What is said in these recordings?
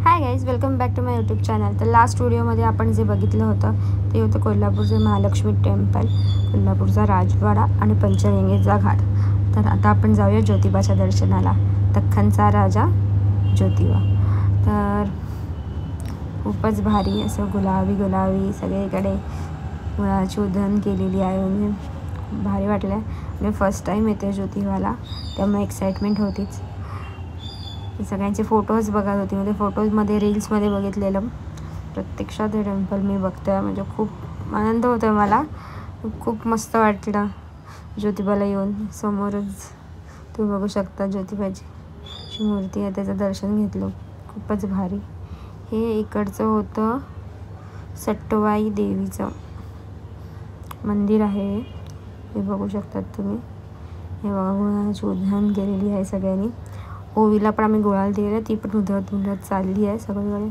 High guys, welcome back to my YouTube channel. तर last व्हिडिओमध्ये आपण जे बघितलं होतं ते होतं कोल्हापूरचे महालक्ष्मी टेम्पल, कोल्हापूरचा राजवाडा आणि पंचगंगेचा घाट. तर आता आपण जाऊया ज्योतिबाच्या दर्शनाला. दख्खनचा राजा ज्योतिबा. तर खूपच भारी असं गुलाबी गुलाबी सगळीकडे मुळाची उधळण केलेली आहे. म्हणजे भारी वाटलं आहे. म्हणजे फर्स्ट टाईम येते ज्योतिबाला, त्यामुळे एक्साइटमेंट होतीच. सगळ्यांचे फोटोज बघत होती. म्हणजे फोटोजमध्ये रील्समध्ये बघितलेलं प्रत्यक्षात हे टेम्पल मी बघते. म्हणजे खूप आनंद होतो मला. खूप मस्त वाटलं ज्योतिबाला येऊन. समोरच तुम्ही बघू शकता ज्योतिबाची मूर्ती आहे, त्याचं दर्शन घेतलं. खूपच भारी. हे इकडचं होतं सटवाई देवीचं मंदिर आहे. हे बघू शकतात तुम्ही. हे बघा, गुळाची उधळण केलेली आहे सगळ्यांनी. ओवीला पण आम्ही गुळाला दिलेलं, ती पण उधळत चालली आहे सगळीकडे.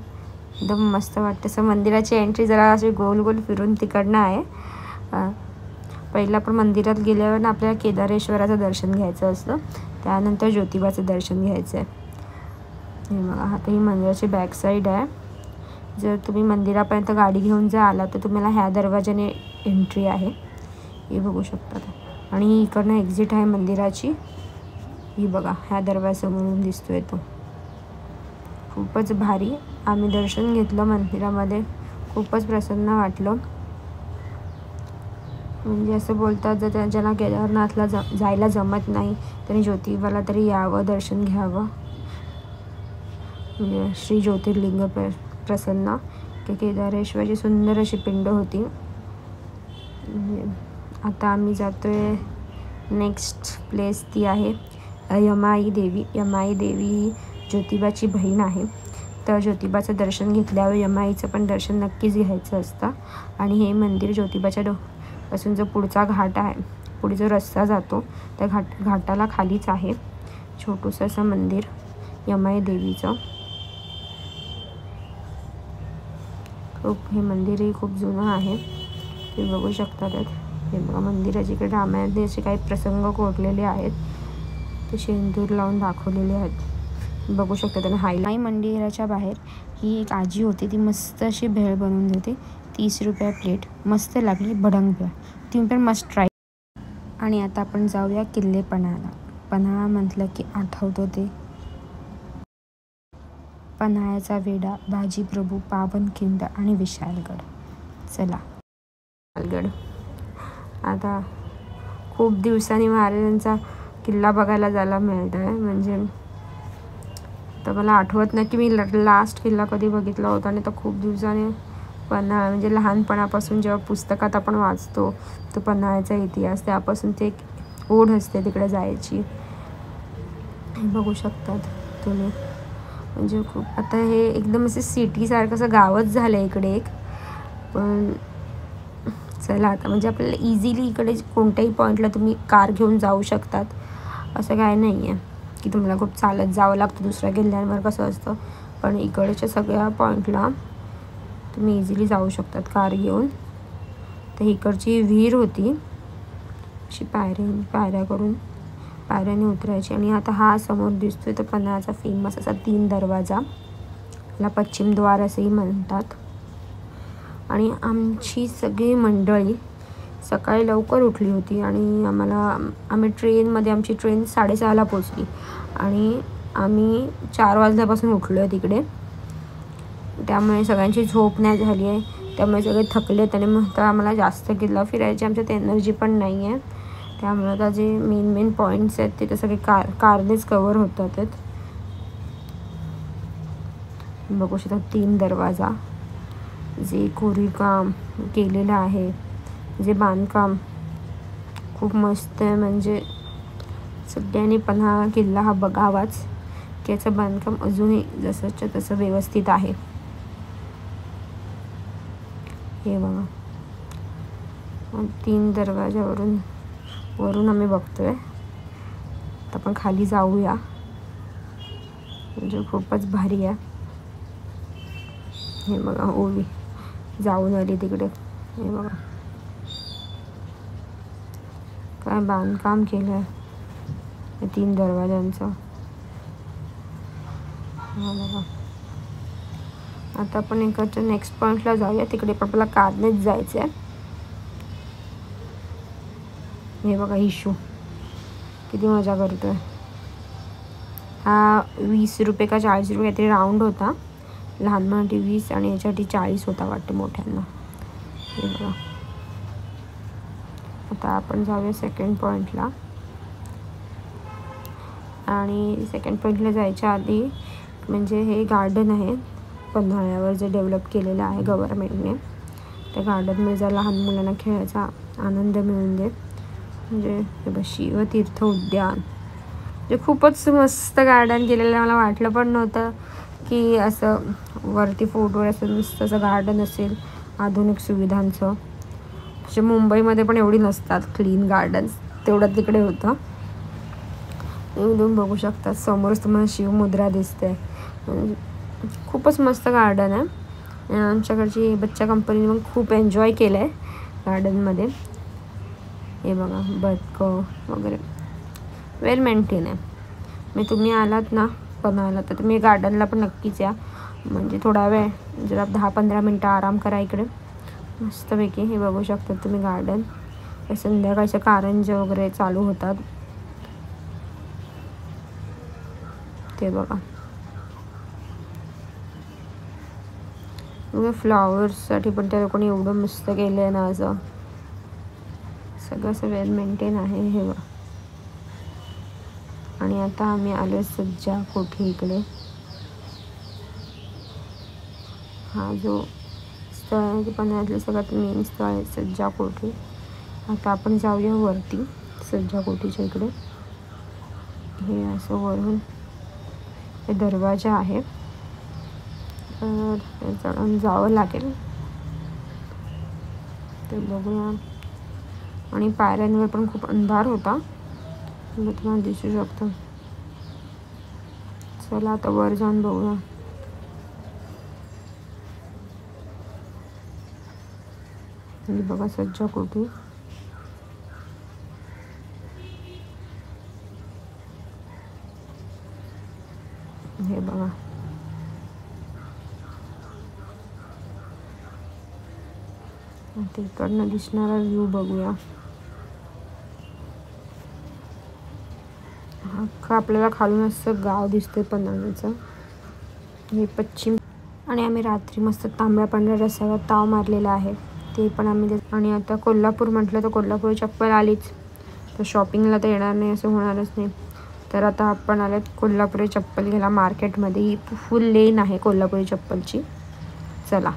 एकदम मस्त वाटतं. असं मंदिराची एंट्री जरा अशी गोल गोल फिरून तिकडनं आहे. पहिला पण मंदिरात गेल्यावर ना आपल्याला केदारेश्वराचं दर्शन घ्यायचं असतं, त्यानंतर ज्योतिबाचं दर्शन घ्यायचं आहे. हे बघा, आता ही मंदिराची बॅक साईड आहे. जर तुम्ही मंदिरापर्यंत गाडी घेऊन जर आला तर तुम्हाला ह्या दरवाजाने एंट्री आहे. हे बघू शकता. आणि इकडनं एक्झिट आहे मंदिराची. ही बघा, ह्या दरवाजासमोरून दिसतोय तो. खूपच भारी. आम्ही दर्शन घेतलं मंदिरामध्ये. खूपच प्रसन्न वाटलं. म्हणजे असं बोलतात, जर ज्यांना केदारनाथला जायला जमत नाही त्यांनी ज्योतिबाला तरी यावं, दर्शन घ्यावं. म्हणजे श्री ज्योतिर्लिंग प्रसन्न केदारेश्वरची सुंदर अशी पिंड होती. आता आम्ही जातोय नेक्स्ट प्लेस, ती आहे यमाई देवी. यमाई देवी ही ज्योतिबाची बहीण आहे. तर ज्योतिबाचं दर्शन घेतल्यावर यमाईचं पण दर्शन नक्कीच घ्यायचं असतं. आणि हे मंदिर ज्योतिबाच्या पासून जो पुढचा घाट आहे, पुढे जो रस्ता जातो त्या घाटाला खालीच आहे छोटंसं असं मंदिर यमाई देवीचं. हे मंदिरही खूप जुनं आहे, ते बघू शकतात. हे बघा, मंदिराच्या इकडे रामायणाचे असे काही प्रसंग कोरलेले आहेत, ते शेंदूर लावून दाखवलेले आहेत. बघू शकता. त्यांना हायलाई मंदिराच्या बाहेर ही एक आजी होती, ती मस्त अशी भेळ बनवून देते. 30 रुपये प्लेट. मस्त लागली भडंग भेळ. तुम्ही पण मस्त ट्राय. आणि आता आपण जाऊया किल्ले पन्हाळा. पन्हाळा म्हटलं की आठवतो ते पन्हाळ्याचा वेढा, बाजीप्रभू, पावनखिंड आणि विशाळगड. चला, विशाळगड. आता खूप दिवसांनी महाराजांचा किल्ला बघायला जायला मिळत आहे. म्हणजे तर मला आठवत नाही की मी लास्ट किल्ला कधी बघितला होता. आणि तर खूप दिवसांनी पन्हाळा, म्हणजे लहानपणापासून जेव्हा पुस्तकात आपण वाचतो तो पन्हाळ्याचा इतिहास, त्यापासून ते एक ओढ असते तिकडे जायची. बघू शकतात तुम्ही. म्हणजे खूप आता हे एकदम असं सिटीसारखं असं गावच झालं आहे इकडे एक. पण चला, आता म्हणजे आपल्याला इझिली इकडे कोणत्याही पॉईंटला तुम्ही कार घेऊन जाऊ शकतात. असं काय नाही आहे की तुम्हाला खूप चालत जावं लागतं. दुसऱ्या किल्ल्यांवर कसं असतं, पण इकडच्या सगळ्या पॉईंटला तुम्ही इझिली जाऊ शकतात कार घेऊन. तर इकडची विहीर होती, अशी पायऱ्या करून पायऱ्याने उतरायची. आणि आता हा समोर दिसतोय तो पन्हाळ्याचा फेमस असा 3 दरवाजा, याला पश्चिम द्वार असेही म्हणतात. आणि आमची सगळी मंडळी सकाळी लवकर उठली होती आणि आम्ही ट्रेनमध्ये, आमची ट्रेन 6:30ला पोचली आणि आम्ही 4 वाजल्यापासून उठलो आहे तिकडे. त्यामुळे सगळ्यांची झोप नाही झाली आहे, त्यामुळे सगळे थकलेत. आणि मग आम्हाला जास्त किल्ला फिरायची आमच्यात एनर्जी पण नाही आहे. त्यामुळे आता जे मेन पॉईंट्स आहेत ते सगळे कारनेच कवर होतात. बघू शकता 3 दरवाजा, जे कोरीवकाम केलेलं आहे, जे बांधकाम खूप मस्त आहे. म्हणजे सगळ्यांनी पन्हाळा किल्ला हा बघावाच, की याचं बांधकाम अजूनही जसंच्या तसं व्यवस्थित आहे. हे बघा, 3 दरवाजावरून आम्ही बघतोय. तर आपण खाली जाऊया, म्हणजे खूपच भारी आहे. हे बघा, ओवी जाऊन आली तिकडे. हे बघा काय बांधकाम केलं आहे 3 दरवाजांचं. हा बघा, आता आपण इकडच्या नेक्स्ट पॉईंटला जाऊया. तिकडे पण आपल्याला कारनेच जायचं आहे. हे बघा इशू किती मजा करतोय. हा 20 रुपये का 40 रुपये काहीतरी राऊंड होता. लहान मुलांसाठी 20 आणि याच्यासाठी 40 होता वाटते मोठ्यांना. हे बघा. आता आपण जाऊया सेकंड पॉईंटला. आणि सेकंड पॉईंटला जायच्या आधी म्हणजे हे गार्डन आहे पन्हाळ्यावर जे डेव्हलप केलेलं आहे गव्हर्मेंटने. त्या गार्डनमध्ये जर लहान मुलांना खेळायचा आनंद मिळून दे. म्हणजे हे बघ शिवतीर्थ उद्यान. म्हणजे खूपच मस्त गार्डन केलेलं आहे. मला वाटलं पण नव्हतं की असं वरती फोटोवर असं नुसतं असं गार्डन असेल आधुनिक सुविधांचं. म्हणजे मुंबईमध्ये पण एवढी नसतात क्लीन गार्डन्स, तेवढं तिकडे होतं. तुम्ही बघू शकता समोरच तुम्हाला शिवमुद्रा दिसते. खूपच मस्त गार्डन आहे. आमच्याकडची बच्चा कंपनीने मग खूप एन्जॉय केलं आहे गार्डनमध्ये. हे बघा बदकं वगैरे वेल मेंटेन आहे. मी तुम्ही आलात ना पन्हाळ्याला तर तुम्ही गार्डनला पण नक्कीच या. म्हणजे थोडा वेळ जरा 10-15 मिनटं आराम करा इकडे मस्तपैकी. हे बघू शकता तुम्ही गार्डन. संध्याकाळच्या कारंज्या वगैरे चालू होतात. ते बघा फ्लॉवर्ससाठी पण त्या लोकांनी एवढं मस्त केलं आहे ना. असं सगळं असं वेल मेंटेन आहे. हे बघा. आणि आता आम्ही आलो सज्जा कोठी इकडे. हा जो स्थळ आहे ते पन्हाळ्यातलं सगळ्यात मेन स्थळ आहे सज्जा कोठी. आता आपण जाऊया वरती सज्जा कोठीच्या इकडे. हे असं वरून हे दरवाजा आहे तर चढून जावं लागेल. ते बघूया. आणि पायऱ्यांवर पण खूप अंधार होता तुम्हाला दिसू शकतं. चला आता वर जाऊन बघूया. हे बघा सज्जा कोठी. हे बघा तिकडनं दिसणारा व्ह्यू बघूया. अख्खं आपल्याला खालून असं गाव दिसतंय पन्हाळ्याचं. हे पश्चिम. आणि आम्ही रात्री मस्त तांबड्या पांढऱ्या रस्त्यावर ताव मारलेला आहे ते पण आम्ही. आणि आता कोल्हापूर म्हटलं तर कोल्हापूर चप्पल आलीच तर शॉपिंगला तर येणार नाही असं होणारच नाही. तर आता आपण आल्यात कोल्हापुरी चप्पल घ्यायला मार्केटमध्ये. ही फुल लेन आहे कोल्हापुरी चप्पलची. चला.